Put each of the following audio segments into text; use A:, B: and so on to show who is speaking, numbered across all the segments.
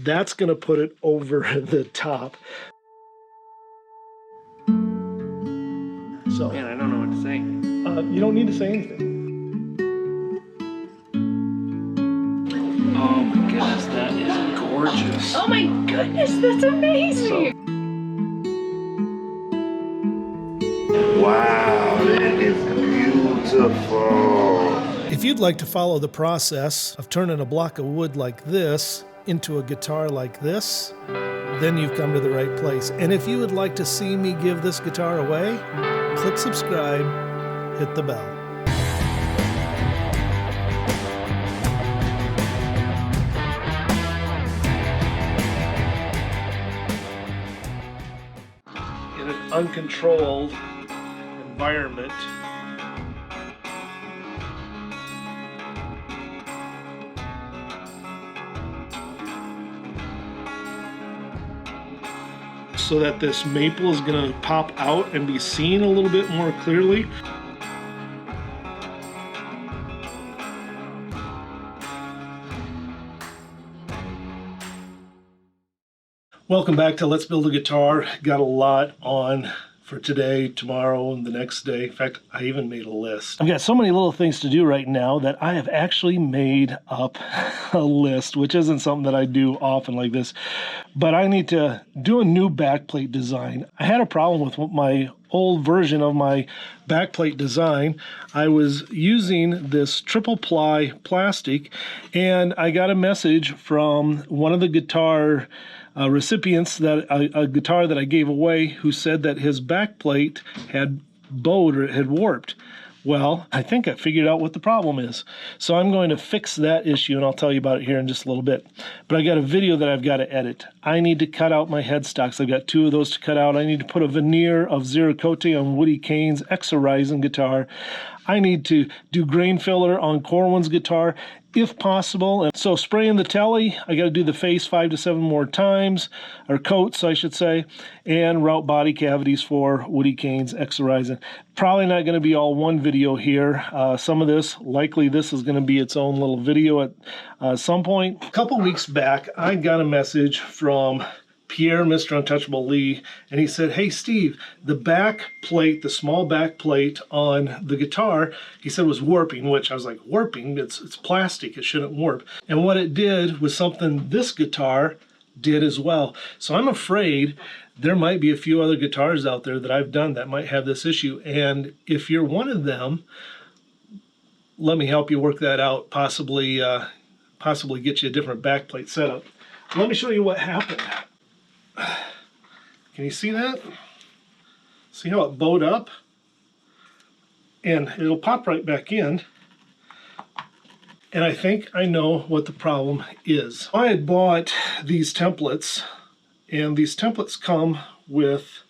A: That's going to put it over the top. So,
B: man, I don't know what to say.
A: you don't need to say anything.
B: Oh my goodness, that is gorgeous.
C: Oh my goodness, that's amazing.
D: Wow, that is beautiful.
A: If you'd like to follow the process of turning a block of wood like this into a guitar like this, then you've come to the right place. And if you would like to see me give this guitar away, click subscribe, hit the bell. In an uncontrolled environment, so that this maple is going to pop out and be seen a little bit more clearly. Welcome back to Let's Build a Guitar. Got a lot on for today, tomorrow, and the next day. In fact, I even made a list. I've got so many little things to do right now that I have actually made up a list, which isn't something that I do often like this. But I need to do a new backplate design. I had a problem with my old version of my backplate design. I was using this triple ply plastic, and I got a message from one of the guitar recipients, that a guitar that I gave away, who said that his backplate had bowed or had warped. Well, I think I figured out what the problem is. So I'm going to fix that issue, and I'll tell you about it here in just a little bit. But I got a video that I've got to edit. I need to cut out my headstocks. I've got 2 of those to cut out. I need to put a veneer of Zero Cote on Woody Kane's X-Horizon guitar. I need to do grain filler on Corwin's guitar, if possible. And so spraying the telly, I got to do the face 5 to 7 more times, or coats, I should say, and route body cavities for Woody Kane's X-Horizon. Probably not going to be all one video here. Some of this, likely this is going to be its own little video at some point. A couple weeks back, I got a message from Pierre, Mr. Untouchable Lee, and he said, "Hey Steve, the back plate, the small back plate on the guitar," he said, "was warping," which I was like, warping? It's plastic, it shouldn't warp. And what it did was something this guitar did as well. So I'm afraid there might be a few other guitars out there that I've done that might have this issue. And if you're one of them, let me help you work that out, possibly get you a different backplate setup. Let me show you what happened. Can you see that? See how it bowed up? And it'll pop right back in. And I think I know what the problem is. I had bought these templates, and these templates come with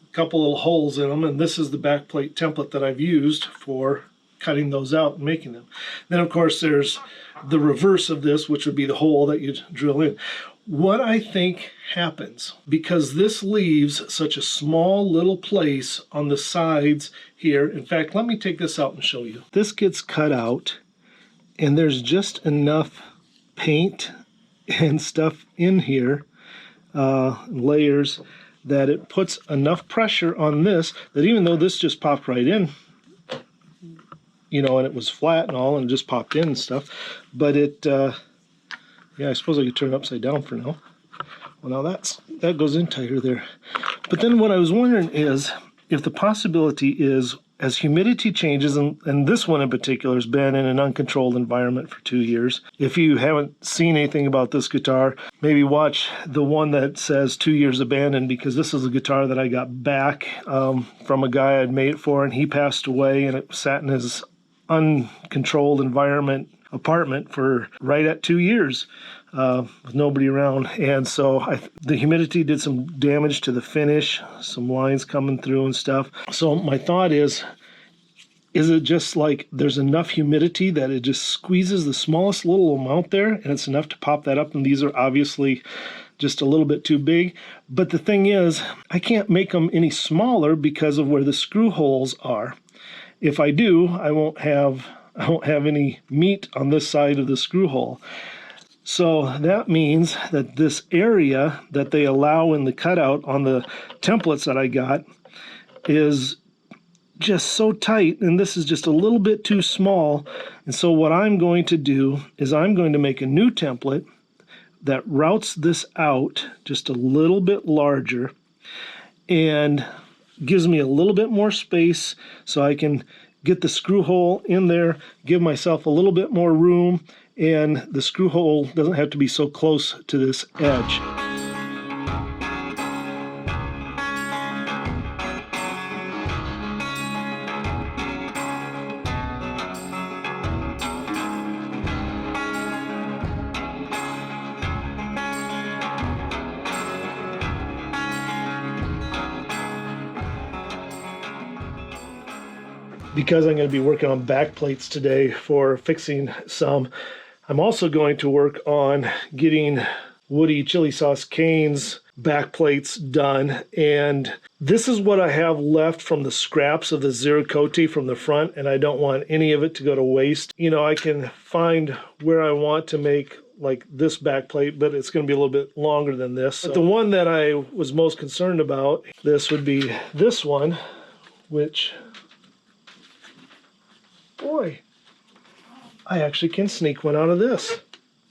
A: a couple little holes in them, and this is the backplate template that I've used for cutting those out and making them. Then of course there's the reverse of this, which would be the hole that you drill in. What I think happens, because this leaves such a small little place on the sides here. In fact, let me take this out and show you. This gets cut out, and there's just enough paint and stuff in here, layers, that it puts enough pressure on this that even though this just popped right in, you know, and it was flat and all, and it just popped in and stuff, but it, yeah, I suppose I could turn it upside down for now. Well, now that goes in tighter there. But then what I was wondering is, if the possibility is, as humidity changes, and this one in particular has been in an uncontrolled environment for 2 years. If you haven't seen anything about this guitar, maybe watch the one that says 2 years abandoned, because this is a guitar that I got back from a guy I'd made it for, and he passed away, and it sat in his uncontrolled environment apartment for right at 2 years with nobody around. And so the humidity did some damage to the finish, some lines coming through and stuff. So my thought is it just like there's enough humidity that it just squeezes the smallest little amount there, and it's enough to pop that up? And these are obviously just a little bit too big. But the thing is, I can't make them any smaller because of where the screw holes are. If I do, I won't have any meat on this side of the screw hole. So that means that this area that they allow in the cutout on the templates that I got is just so tight, and this is just a little bit too small. And so what I'm going to do is I'm going to make a new template that routes this out just a little bit larger and gives me a little bit more space so I can get the screw hole in there, give myself a little bit more room, and the screw hole doesn't have to be so close to this edge. Because I'm going to be working on backplates today for fixing some, I'm also going to work on getting Woody Chili Sauce Cane's backplates done. And this is what I have left from the scraps of the Zero-Cote from the front, and I don't want any of it to go to waste. You know, I can find where I want to make like this backplate, but it's going to be a little bit longer than this. But the one that I was most concerned about, this would be this one, which... boy, I actually can sneak one out of this.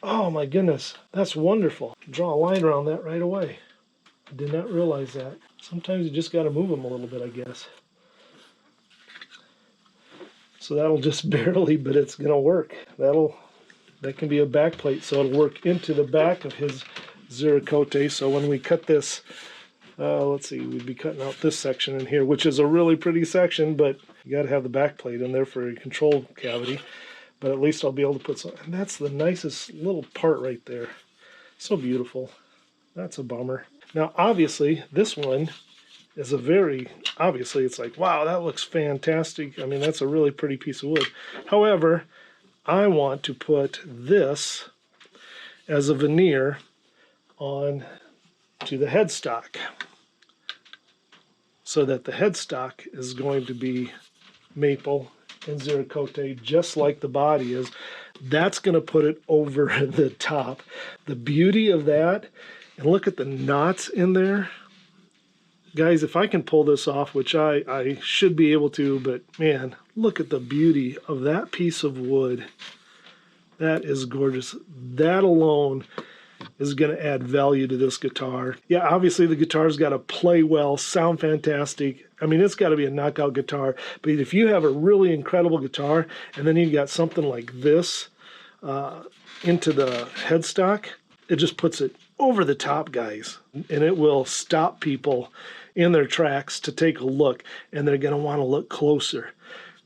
A: Oh my goodness, that's wonderful. Draw a line around that right away. I did not realize that. Sometimes you just got to move them a little bit, I guess. So that'll just barely, but it's going to work. That can be a back plate, so it'll work into the back of his Zero-Cote. So when we cut this, let's see, we'd be cutting out this section in here, which is a really pretty section, but you got to have the back plate in there for a control cavity. But at least I'll be able to put some, and that's the nicest little part right there. So beautiful. That's a bummer. Now, obviously, this one is obviously it's like, wow, that looks fantastic. I mean, that's a really pretty piece of wood. However, I want to put this as a veneer on to the headstock, so that the headstock is going to be maple and Zero-Cote just like the body is. That's going to put it over the top. The beauty of that, and look at the knots in there. Guys, if I can pull this off, which I should be able to, but man, look at the beauty of that piece of wood. That is gorgeous. That alone is going to add value to this guitar. Yeah, obviously the guitar's got to play well, sound fantastic. I mean, it's got to be a knockout guitar. But if you have a really incredible guitar, and then you got something like this into the headstock, it just puts it over the top, guys. And it will stop people in their tracks to take a look, and they're going to want to look closer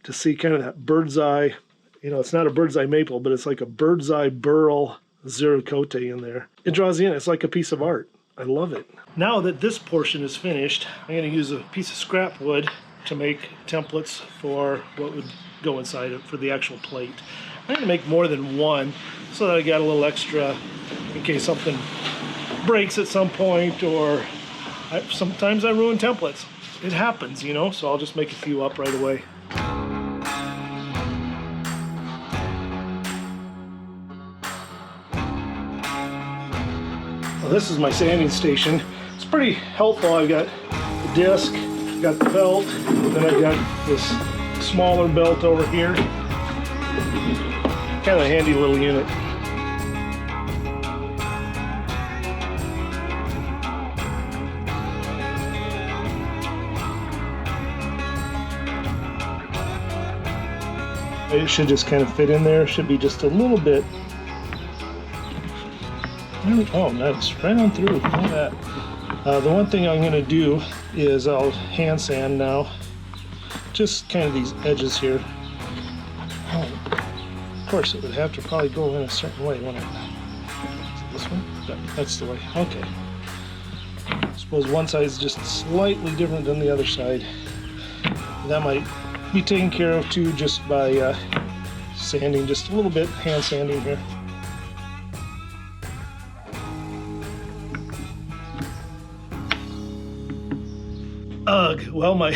A: to see kind of that bird's eye. You know, it's not a bird's eye maple, but it's like a bird's eye burl Zero-Cote in there. It draws you in. It's like a piece of art. I love it. Now that this portion is finished, I'm going to use a piece of scrap wood to make templates for what would go inside it for the actual plate. I'm going to make more than one so that I got a little extra in case something breaks at some point, or sometimes I ruin templates. It happens, you know, so I'll just make a few up right away. Well, this is my sanding station. It's pretty helpful. I've got the disc, got the belt, then I've got this smaller belt over here. Kind of a handy little unit. It should just kind of fit in there. Should be just a little bit. Oh, nice. Right on through. Look at that. The one thing I'm going to do is I'll hand sand now. Just kind of these edges here. Oh, of course, it would have to probably go in a certain way, wouldn't it? Is it this one? Yeah, that's the way. Okay. I suppose one side is just slightly different than the other side. That might be taken care of too just by sanding just a little bit, hand sanding here. Ugh, well, my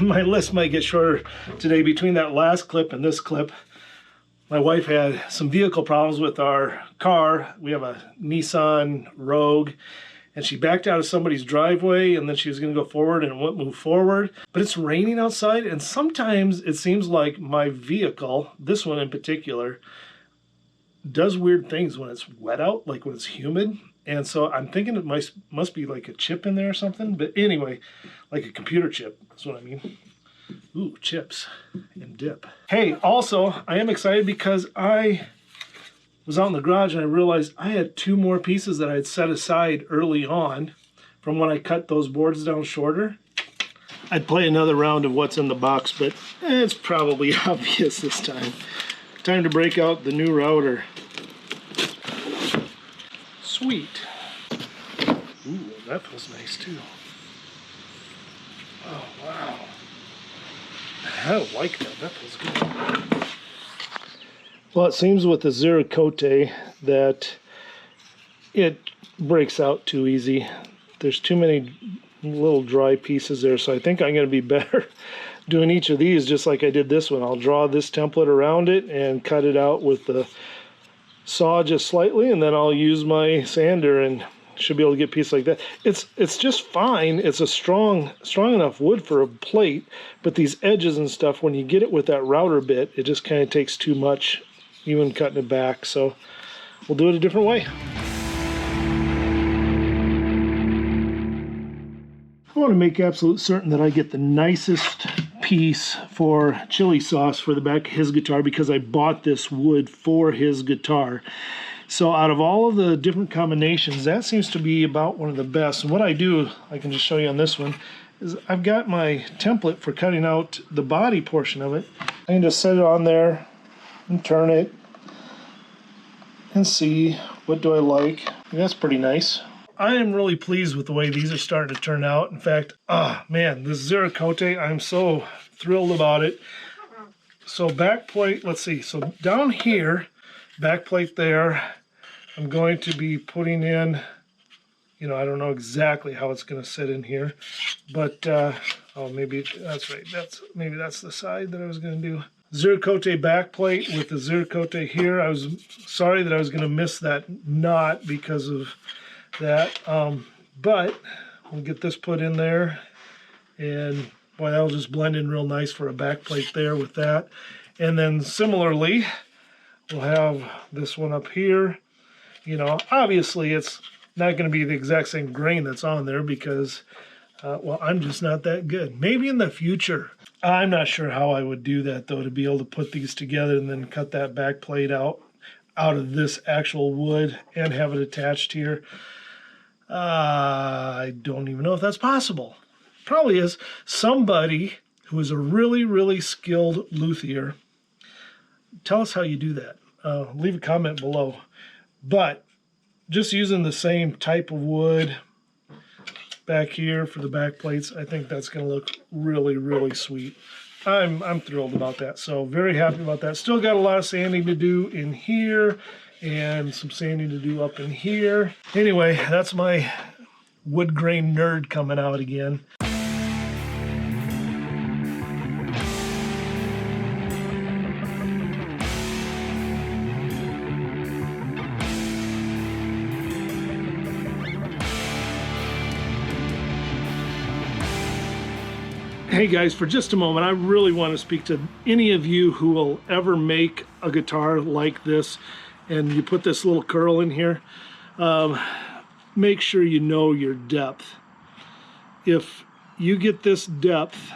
A: list might get shorter today between that last clip and this clip. My wife had some vehicle problems with our car. We have a Nissan Rogue, and she backed out of somebody's driveway, and then she was going to go forward and wouldn't move forward. But it's raining outside, and sometimes it seems like my vehicle, this one in particular, does weird things when it's wet out, like when it's humid. And so I'm thinking it must be like a chip in there or something. But anyway, like a computer chip, that's what I mean. Ooh, chips and dip. Hey, also, I am excited because I was out in the garage and I realized I had 2 more pieces that I had set aside early on from when I cut those boards down shorter. I'd play another round of what's in the box, but it's probably obvious this time. Time to break out the new router. Sweet. Ooh, that feels nice too. Oh, wow. I don't like that. That feels good. Well, it seems with the Zerakote that it breaks out too easy. There's too many little dry pieces there, so I think I'm going to be better doing each of these just like I did this one. I'll draw this template around it and cut it out with the saw just slightly, and then I'll use my sander and should be able to get pieces like that. It's just fine. It's a strong enough wood for a plate, but these edges and stuff, when you get it with that router bit, it just kind of takes too much, even cutting it back. So we'll do it a different way. I want to make absolute certain that I get the nicest piece for chili sauce for the back of his guitar, because I bought this wood for his guitar. So out of all of the different combinations, that seems to be about one of the best. And what I do, I can just show you on this one, is I've got my template for cutting out the body portion of it. I can just set it on there and turn it and see what do I like. And that's pretty nice. I am really pleased with the way these are starting to turn out. In fact, man, this Zerakote, I'm so thrilled about it. So backplate, let's see. So down here, backplate there, I'm going to be putting in, you know, I don't know exactly how it's going to sit in here, but oh, maybe that's right. Maybe that's the side that I was going to do. Zerakote backplate with the Zerakote here. I was sorry that I was going to miss that knot because of that, but we'll get this put in there, and boy, that'll just blend in real nice for a backplate there with that. And then similarly, we'll have this one up here. You know, obviously it's not going to be the exact same grain that's on there because, well, I'm just not that good. Maybe in the future. I'm not sure how I would do that, though, to be able to put these together and then cut that back plate out of this actual wood and have it attached here. I don't even know if that's possible. Probably is. Somebody who is a really, really skilled luthier, tell us how you do that. Leave a comment below. But just using the same type of wood back here for the back plates, I think that's going to look really, really sweet. I'm thrilled about that. So very happy about that. Still got a lot of sanding to do in here and some sanding to do up in here. Anyway, that's my wood grain nerd coming out again. Hey guys, for just a moment, I really want to speak to any of you who will ever make a guitar like this and you put this little curl in here. Make sure you know your depth. If you get this depth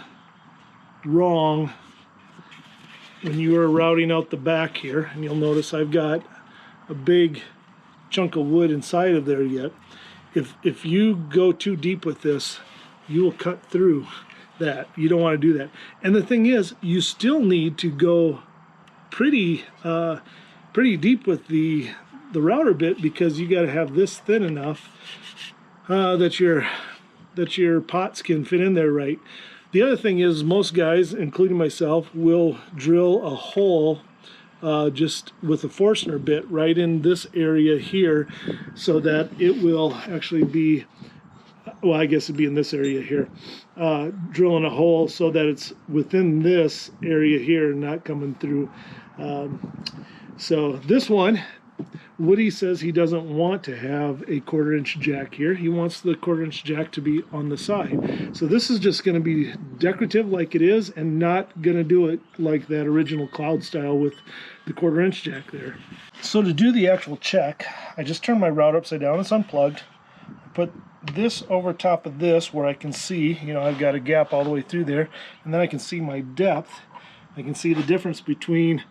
A: wrong when you are routing out the back here, and you'll notice I've got a big chunk of wood inside of there yet. If you go too deep with this, you will cut through that. You don't want to do that. And the thing is, you still need to go pretty deep with the router bit, because you got to have this thin enough that your pots can fit in there right. The other thing is, most guys, including myself, will drill a hole just with a Forstner bit right in this area here, so that it will actually be, well, I guess it'd be in this area here, drilling a hole so that it's within this area here, not coming through So this one, Woody says he doesn't want to have a 1/4-inch jack here. He wants the 1/4-inch jack to be on the side. So this is just going to be decorative like it is, and not going to do it like that original Cloud style with the 1/4-inch jack there. So to do the actual check, I just turn my router upside down. It's unplugged. Put this over top of this where I can see, you know, I've got a gap all the way through there, and then I can see my depth. I can see the difference between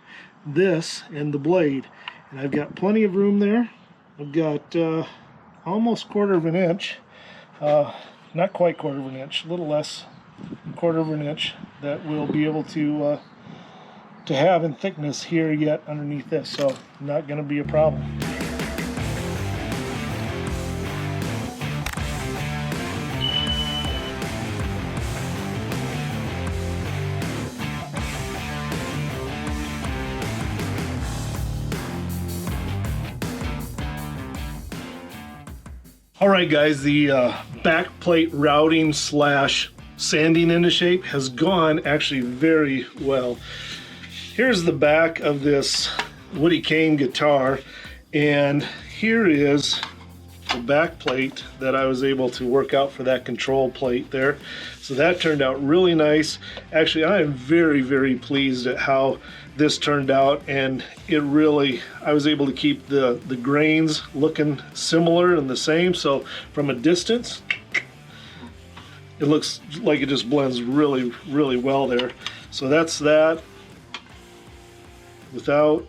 A: this and the blade. And I've got plenty of room there. I've got almost 1/4 inch, not quite 1/4 inch, a little less, 1/4 inch that we'll be able to have in thickness here yet underneath this. So not going to be a problem. Alright guys, the backplate routing slash sanding into shape has gone actually very well. Here's the back of this Woody Kane guitar, and here is the backplate that I was able to work out for that control plate there. So that turned out really nice. Actually, I am very, very pleased at how this turned out, and it really, I was able to keep the grains looking similar and the same. So from a distance, it looks like it just blends really, really well there. So that's that without,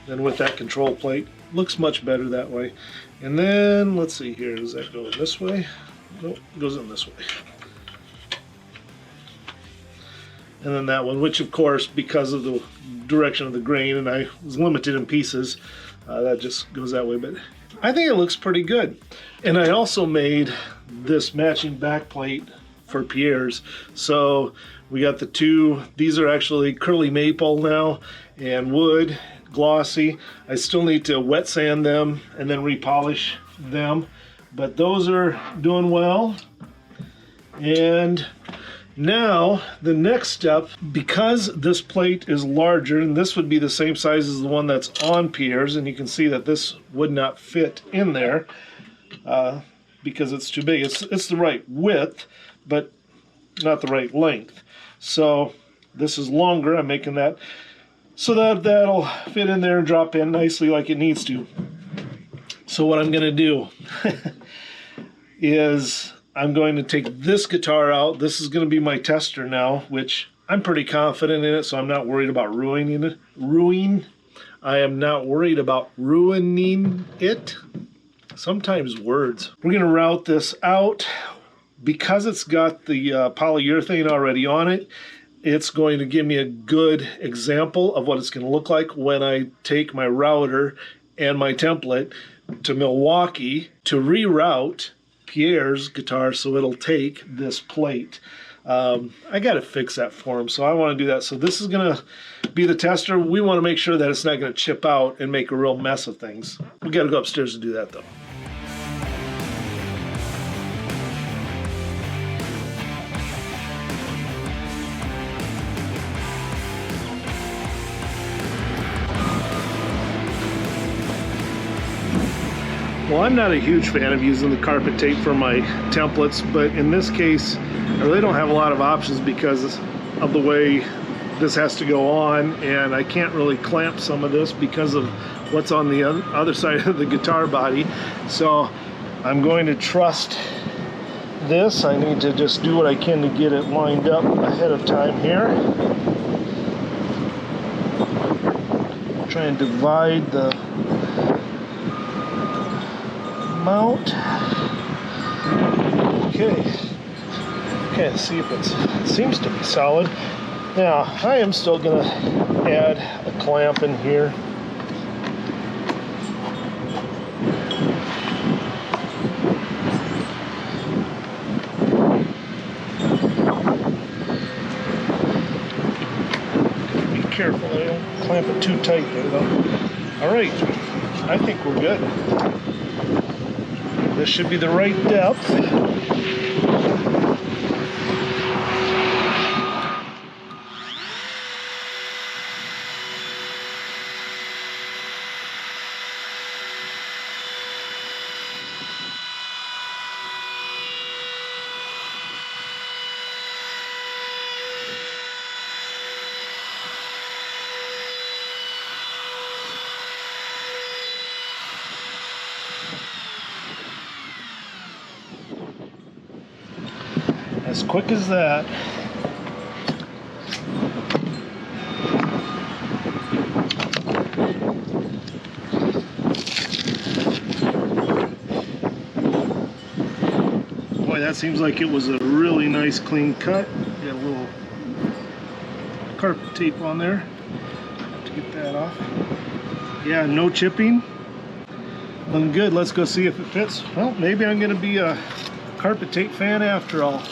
A: then with that control plate. Looks much better that way. And then, let's see here, does that go this way? Nope, it goes in this way. And then that one, which of course, because of the direction of the grain, and I was limited in pieces, that just goes that way. But I think it looks pretty good. And I also made this matching backplate for Pierre's. So we got the two, these are actually curly maple now, and wood, glossy. I still need to wet sand them and then repolish them, but those are doing well. And now the next step, because this plate is larger, and this would be the same size as the one that's on Pierre's, and you can see that this would not fit in there because it's too big. It's the right width, but not the right length. So this is longer. I'm making that so that that'll fit in there and drop in nicely like it needs to. So what I'm going to do is I'm going to take this guitar out. This is going to be my tester now, which I'm pretty confident in it, so I'm not worried about ruining it. I am not worried about ruining it. Sometimes words. We're going to route this out. Because it's got the polyurethane already on it, it's going to give me a good example of what it's going to look like when I take my router and my template to Milwaukee to reroute Pierre's guitar so it'll take this plate. I got to fix that for him, so I want to do that. So this is going to be the tester. We want to make sure that it's not going to chip out and make a real mess of things. We got to go upstairs to do that though. Well, I'm not a huge fan of using the carpet tape for my templates, but in this case, I really don't have a lot of options because of the way this has to go on, and I can't really clamp some of this because of what's on the other side of the guitar body. So I'm going to trust this. I need to just do what I can to get it lined up ahead of time here. Try and divide the mount. Okay, let's see if it seems to be solid. Now, I am still going to add a clamp in here. Be careful, I don't clamp it too tight there though. Alright, I think we're good. This should be the right depth. As quick as that. Boy, that seems like it was a really nice clean cut. Got a little carpet tape on there. Have to get that off. Yeah, no chipping. Looking good. Let's go see if it fits. Well, maybe I'm going to be a carpet tape fan after all.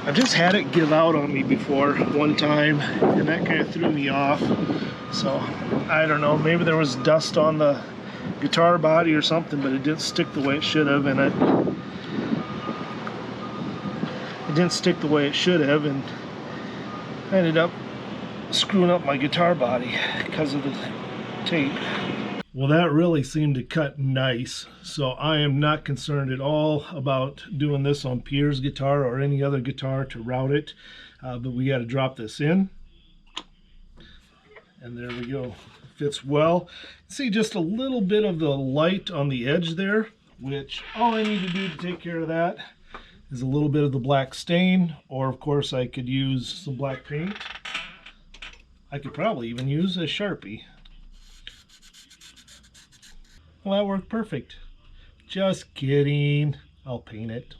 A: I've just had it give out on me before one time, and that kind of threw me off. So, I don't know. Maybe there was dust on the guitar body or something, but it didn't stick the way it should have, and it didn't stick the way it should have, and I ended up screwing up my guitar body because of the tape. Well, that really seemed to cut nice, so I am not concerned at all about doing this on Pierre's guitar or any other guitar to route it, but we got to drop this in, and there we go. Fits well. See just a little bit of the light on the edge there, which all I need to do to take care of that is a little bit of the black stain, or of course I could use some black paint. I could probably even use a Sharpie. Well, that worked perfect. Just kidding. I'll paint it.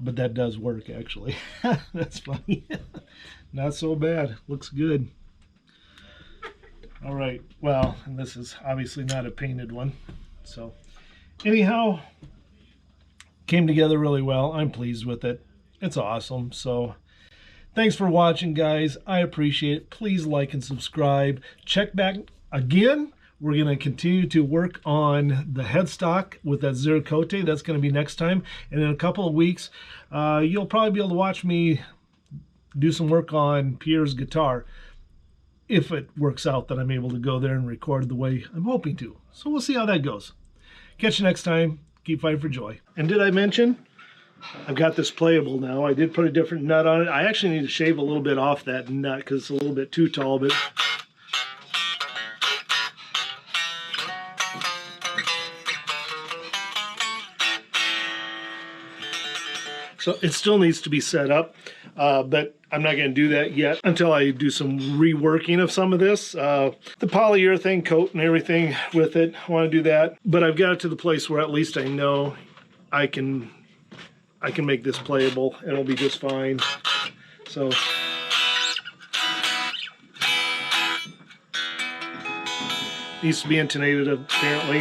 A: But that does work, actually. That's funny. Not so bad. Looks good. All right. Well, and this is obviously not a painted one. So, anyhow, came together really well. I'm pleased with it. It's awesome. So, thanks for watching, guys. I appreciate it. Please like and subscribe. Check back again. We're going to continue to work on the headstock with that Zero-Cote. That's going to be next time. And in a couple of weeks, you'll probably be able to watch me do some work on Pierre's guitar, if it works out that I'm able to go there and record the way I'm hoping to. So we'll see how that goes. Catch you next time. Keep fighting for joy. And did I mention I've got this playable now? I did put a different nut on it. I actually need to shave a little bit off that nut because it's a little bit too tall, but so it still needs to be set up, but I'm not going to do that yet until I do some reworking of some of this. The polyurethane coat and everything with it, I want to do that. But I've got it to the place where at least I know I can make this playable and it'll be just fine. So needs to be intonated apparently.